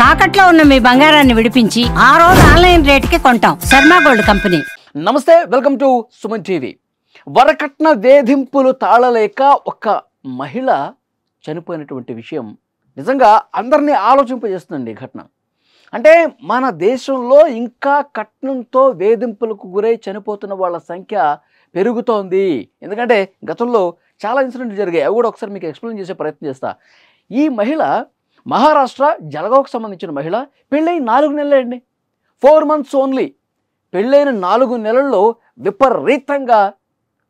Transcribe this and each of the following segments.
తాకట్లో ఉన్న మీ బంగారాన్ని విడిపించి ఆ రోజు ఆన్లైన్ రేటుకి కొంటాం. Sharma gold company. నమస్తే, వెల్కమ్ టు సుమన్ టీవీ. వరకట్న వేధింపులు తాళలేక ఒక మహిళ చనిపోయినటువంటి విషయం నిజంగా అందరినీ ఆలోచింపజేస్తుందండి ఈ ఘటన. అంటే మన దేశంలో ఇంకా కట్నంతో వేధింపులకు గురై చనిపోతున్న వాళ్ళ సంఖ్య పెరుగుతోంది. ఎందుకంటే గతంలో చాలా ఇన్సిడెంట్లు జరిగాయి. అవి కూడా ఒకసారి మీకు ఎక్స్ప్లెయిన్ చేసే ప్రయత్నం చేస్తా. ఈ మహిళ మహారాష్ట్ర జలగావ్కు సంబంధించిన మహిళ. పెళ్ళైన 4 నెలలే అండి, 4 months ఓన్లీ. పెళ్ళైన 4 నెలల్లో విపరీతంగా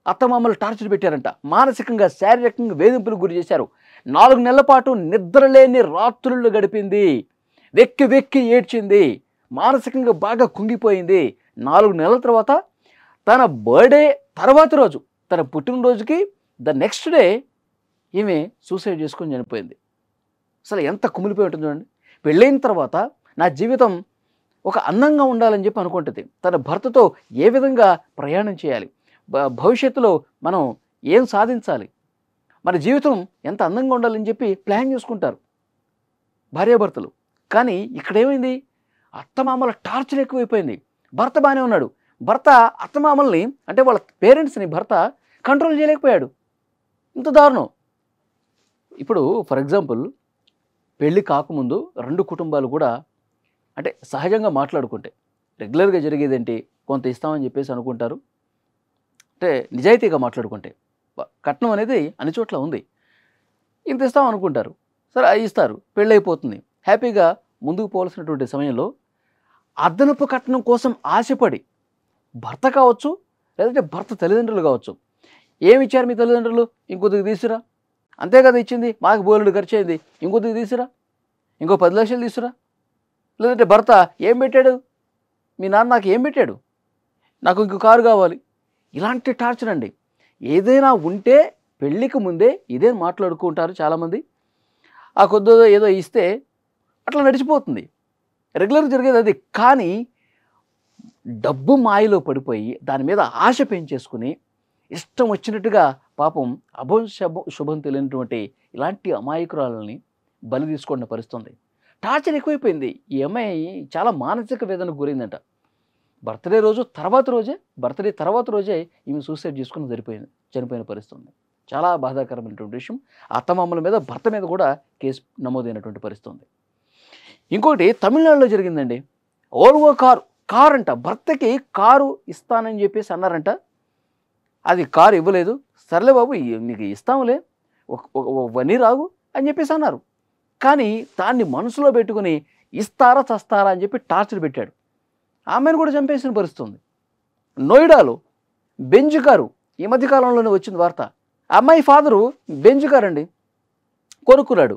అత్తమామలు టార్చర్ పెట్టారంట. మానసికంగా శారీరకంగా వేధింపులకు గురి చేశారు. 4 నెలల పాటు నిద్రలేని రాత్రులు గడిపింది. వెక్కి వెక్కి ఏడ్చింది. మానసికంగా బాగా కుంగిపోయింది. 4 నెలల తర్వాత తన బర్త్డే తర్వాత రోజు, తన పుట్టినరోజుకి నెక్స్ట్ డే ఈమె సూసైడ్ చేసుకొని చనిపోయింది. అసలు ఎంత కుమిలిపోయి ఉంటుంది చూడండి. పెళ్ళైన తర్వాత నా జీవితం ఒక అందంగా ఉండాలని చెప్పి అనుకుంటుంది. తన భర్తతో ఏ విధంగా ప్రయాణం చేయాలి, భవిష్యత్తులో మనం ఏం సాధించాలి, మన జీవితం ఎంత అందంగా ఉండాలని చెప్పి ప్లాన్ చేసుకుంటారు భార్యాభర్తలు. కానీ ఇక్కడ ఏమైంది, అత్తమామల టార్చర్ ఎక్కువైపోయింది. భర్త బాగానే ఉన్నాడు. భర్త అత్తమామల్ని అంటే వాళ్ళ పేరెంట్స్ని భర్త కంట్రోల్ చేయలేకపోయాడు. ఇంత దారుణం. ఇప్పుడు ఫర్ ఎగ్జాంపుల్ పెళ్ళి కాకముందు 2 కుటుంబాలు కూడా అంటే సహజంగా మాట్లాడుకుంటే రెగ్యులర్గా జరిగేదేంటి, కొంత ఇస్తామని చెప్పేసి అనుకుంటారు. అంటే నిజాయితీగా మాట్లాడుకుంటే కట్నం అనేది అన్ని చోట్ల ఉంది. ఇంత ఇస్తాం అనుకుంటారు, సరే ఇస్తారు, పెళ్ళి అయిపోతుంది. హ్యాపీగా ముందుకు పోవాల్సినటువంటి సమయంలో అదనపు కట్నం కోసం ఆశపడి భర్త కావచ్చు, లేదంటే భర్త తల్లిదండ్రులు కావచ్చు, ఏమి ఇచ్చారు మీ తల్లిదండ్రులు, ఇంకొద్దిగా తీసురా, అంతే కదా ఇచ్చింది, మాకు బోలెడు ఖర్చు అయింది, ఇంకొద్దిగా తీసురా, ఇంకో 10 లక్షలు తీసురా. లేదంటే భర్త ఏం పెట్టాడు, మీ నాన్న నాకు ఏం పెట్టాడు, నాకు ఇంకో కారు కావాలి. ఇలాంటి టార్చర్ అండి. ఏదైనా ఉంటే పెళ్ళికి ముందే ఇదే మాట్లాడుకుంటారు చాలామంది. ఆ కొద్దిగా ఏదో ఇస్తే అట్లా నడిచిపోతుంది. రెగ్యులర్గా జరిగేది అది. కానీ డబ్బు మాయలో పడిపోయి దాని మీద ఆశ పెంచేసుకుని ఇష్టం వచ్చినట్టుగా పాపం శుభం తెలియనటువంటి ఇలాంటి అమాయకురాలని బలి తీసుకున్న పరిస్థితుంది. టార్చర్ ఎక్కువైపోయింది. ఈ అమ్మాయి చాలా మానసిక వేదనకు గురైందంట. బర్త్డే తర్వాత రోజే ఈమె సూసైడ్ చేసుకుని చనిపోయిన పరిస్థితుంది. చాలా బాధాకరమైనటువంటి విషయం. అత్తమామల మీద భర్త మీద కూడా కేసు నమోదైనటువంటి పరిస్థితుంది. ఇంకోటి తమిళనాడులో జరిగిందండి. ఓల్వో కారు అంట, భర్తకి కారు ఇస్తానని చెప్పేసి అన్నారంట. అది కారు ఇవ్వలేదు. సర్లే బాబు నీకు ఇస్తాములే, వన్నీ రాగు అని చెప్పేసి అన్నారు. కానీ దాన్ని మనసులో పెట్టుకుని ఇస్తారా చస్తారా అని చెప్పి టార్చర్ పెట్టాడు. ఆమెను కూడా చంపేసిన పరిస్థితుంది. నోయిడాలో బెంజ్ కారు ఈ మధ్యకాలంలోనే వచ్చింది వార్త. అమ్మాయి ఫాదరు బెంజ్ కారు అండి కొనుక్కున్నాడు.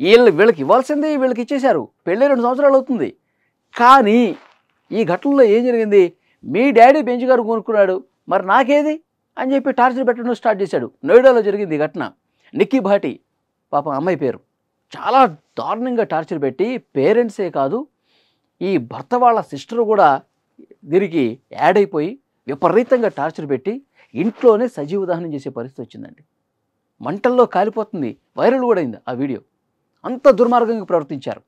వీళ్ళకి ఇవ్వాల్సిందే వీళ్ళకి ఇచ్చేశారు. పెళ్ళి 2 సంవత్సరాలు అవుతుంది. కానీ ఈ ఘటనలో ఏం జరిగింది, మీ డాడీ బెంజ్ కారు కొనుక్కున్నాడు, మరి నాకేది అని చెప్పి టార్చర్ పెట్టడం స్టార్ట్ చేశాడు. నోయిడాలో జరిగింది ఈ ఘటన. నిక్కీ భాటి పాపం అమ్మాయి పేరు. చాలా దారుణంగా టార్చర్ పెట్టి పేరెంట్సే కాదు, ఈ భర్త వాళ్ళ సిస్టర్ కూడా దీనికి యాడ్ అయిపోయి విపరీతంగా టార్చర్ పెట్టి ఇంట్లోనే సజీవ దహనం చేసే పరిస్థితి వచ్చిందండి. మంటల్లో కాలిపోతుంది. వైరల్ కూడా అయింది ఆ వీడియో. అంత దుర్మార్గంగా ప్రవర్తించారు.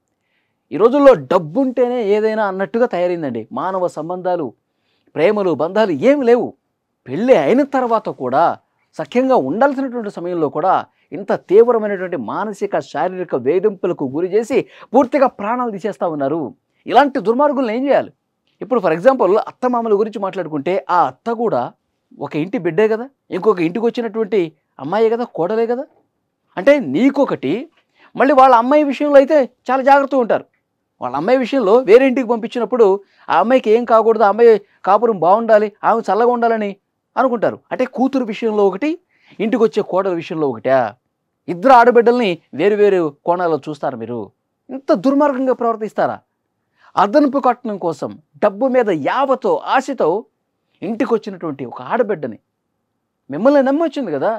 ఈ రోజుల్లో డబ్బుంటేనే ఏదైనా అన్నట్టుగా తయారైందండి. మానవ సంబంధాలు, ప్రేమలు, బంధాలు ఏమి లేవు. పెళ్ళి అయిన తర్వాత కూడా సఖ్యంగా ఉండాల్సినటువంటి సమయంలో కూడా ఇంత తీవ్రమైనటువంటి మానసిక శారీరక వేధింపులకు గురి చేసి పూర్తిగా ప్రాణాలు తీసేస్తూ ఉన్నారు. ఇలాంటి దుర్మార్గులను ఏం చేయాలి? ఇప్పుడు ఫర్ ఎగ్జాంపుల్ అత్తమామల గురించి మాట్లాడుకుంటే ఆ అత్త కూడా ఒక ఇంటి బిడ్డే కదా, ఇంకొక ఇంటికి వచ్చినటువంటి అమ్మాయే కదా, కోడలే కదా. అంటే నీకొకటి, మళ్ళీ వాళ్ళ అమ్మాయి విషయంలో అయితే చాలా జాగ్రత్తగా ఉంటారు. వాళ్ళ అమ్మాయి విషయంలో వేరే ఇంటికి పంపించినప్పుడు ఆ అమ్మాయికి ఏం కాకూడదు, ఆ అమ్మాయి కాపురం బాగుండాలి, ఆమె చల్లగా ఉండాలని అనుకుంటారు. అంటే కూతురు విషయంలో ఒకటి, ఇంటికి వచ్చే కోడల విషయంలో ఒకటా? ఇద్దరు ఆడబిడ్డల్ని వేరు వేరు కోణాల్లో చూస్తారు మీరు. ఇంత దుర్మార్గంగా ప్రవర్తిస్తారా? అదనపు కట్నం కోసం డబ్బు మీద యావతో ఆశతో ఇంటికి వచ్చినటువంటి ఒక ఆడబిడ్డని మిమ్మల్ని నమ్మి వచ్చింది కదా,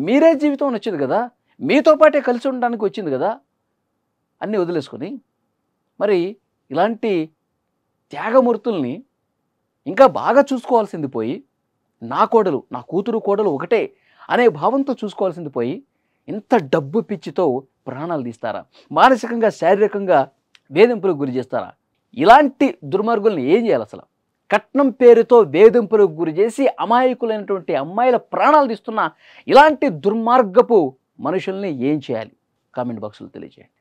మీరే జీవితం వచ్చింది కదా, మీతో పాటే కలిసి ఉండడానికి వచ్చింది కదా, అన్నీ వదిలేసుకొని మరి ఇలాంటి త్యాగమూర్తుల్ని ఇంకా బాగా చూసుకోవాల్సింది పోయి, నా కూతురు కోడలు ఒకటే అనే భావంతో చూసుకోవాల్సింది పోయి ఇంత డబ్బు పిచ్చితో ప్రాణాలు తీస్తారా? మానసికంగా శారీరకంగా వేధింపులకు గురి చేస్తారా? ఇలాంటి దుర్మార్గుల్ని ఏం చేయాలి అసలు? కట్నం పేరుతో వేధింపులకు గురి చేసి అమాయకులైనటువంటి అమ్మాయిల ప్రాణాలు తీస్తున్న ఇలాంటి దుర్మార్గపు మనుషుల్ని ఏం చేయాలి? కామెంట్ బాక్స్లో తెలియజేయండి.